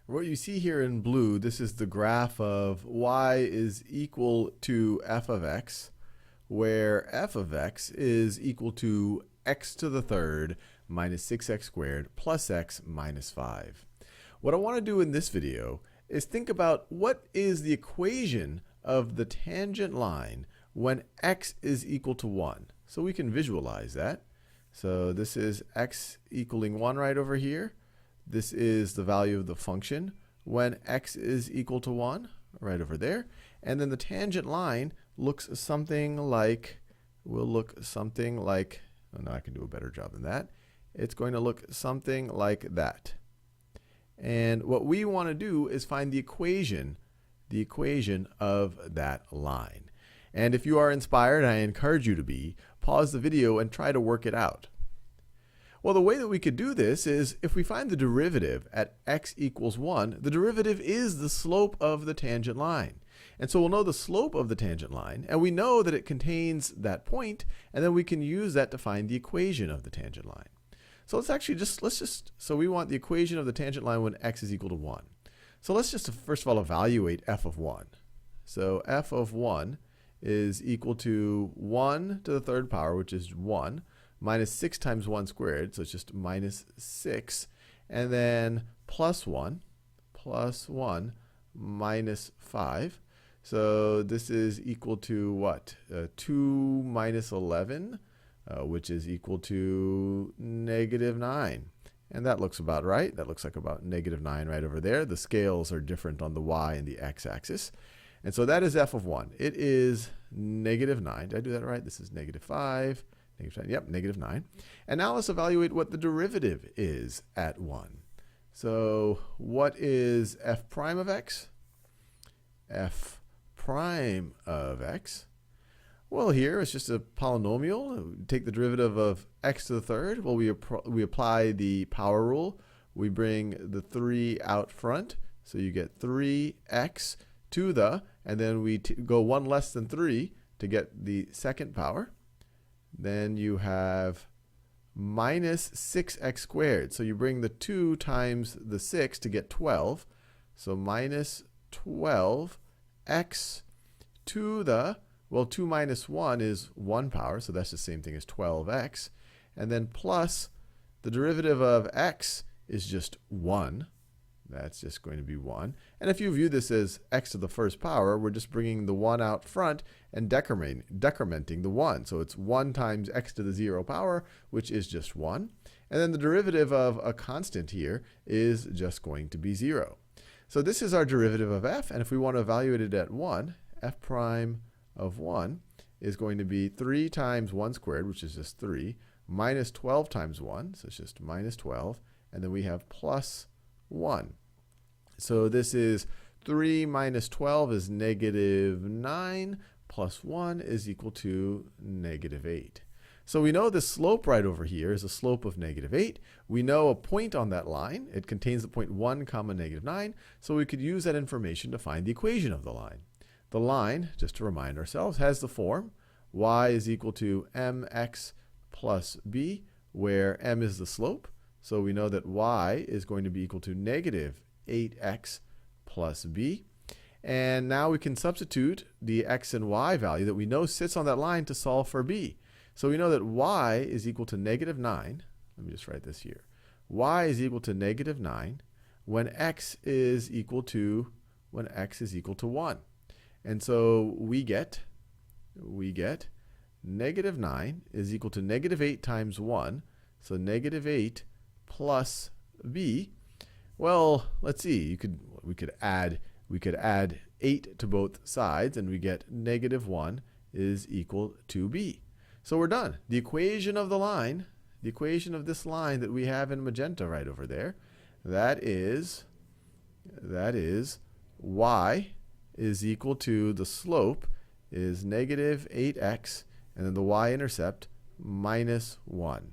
What you see here in blue, this is the graph of y is equal to f of x, where f of x is equal to x to the third minus 6x squared plus x minus 5. What I want to do in this video is think about what is the equation of the tangent line when x is equal to 1. So we can visualize that. So this is x equaling 1 right over here. This is the value of the function when x is equal to 1, right over there. And then the tangent line looks something like, oh no, I can do a better job than that. It's going to look something like that. And what we want to do is find the equation of that line. And if you are inspired, I encourage you to be, pause the video and try to work it out. Well, the way that we could do this is if we find the derivative at x equals 1, the derivative is the slope of the tangent line. And so we'll know the slope of the tangent line, and we know that it contains that point, and then we can use that to find the equation of the tangent line. So so we want the equation of the tangent line when x is equal to 1. So let's just first of all evaluate f of 1. So f of 1 is equal to 1 to the third power, which is 1, minus 6 times 1 squared, so it's just minus 6, and then plus 1 minus 5. So this is equal to what? 2 minus 11, which is equal to negative 9. And that looks about right. That looks like about negative 9 right over there. The scales are different on the y and the x-axis. And so that is f of 1. It is negative 9. Did I do that right? This is negative 5. Negative 9. Yep, negative 9. And now let's evaluate what the derivative is at 1. So what is f prime of x? F prime of x. Well, here it's just a polynomial. Take the derivative of x to the third. Well, we apply the power rule. We bring the 3 out front. So you get 3x to the, and then we go 1 less than 3 to get the second power. Then you have minus 6x squared. So you bring the 2 times the 6 to get 12. So minus 12x to the, well, 2 minus 1 is 1 power, so that's the same thing as 12x. And then plus the derivative of x is just 1. That's just going to be 1. And if you view this as x to the first power, we're just bringing the 1 out front and decrementing the 1. So it's 1 times x to the 0 power, which is just 1. And then the derivative of a constant here is just going to be 0. So this is our derivative of f. And if we want to evaluate it at 1, f prime of 1 is going to be 3 times 1 squared, which is just 3, minus 12 times 1, so it's just minus 12. And then we have plus 1. So this is 3 minus 12 is negative 9, plus 1 is equal to negative 8. So we know the slope right over here is a slope of negative 8. We know a point on that line. It contains the point 1 comma negative 9. So we could use that information to find the equation of the line. The line, just to remind ourselves, has the form y is equal to mx plus b, where m is the slope. So we know that y is going to be equal to negative 8x plus b. And now we can substitute the x and y value that we know sits on that line to solve for b. So we know that y is equal to negative 9. Let me just write this here. Y is equal to negative 9 when x is equal to 1. And so we get negative 9 is equal to negative 8 times 1. So negative 8 plus b. Well, let's see. We could add 8 to both sides, and we get negative 1 is equal to b. So we're done. The equation of the line, the equation of this line that we have in magenta right over there, that is y is equal to the slope is negative 8x, and then the y-intercept minus 1.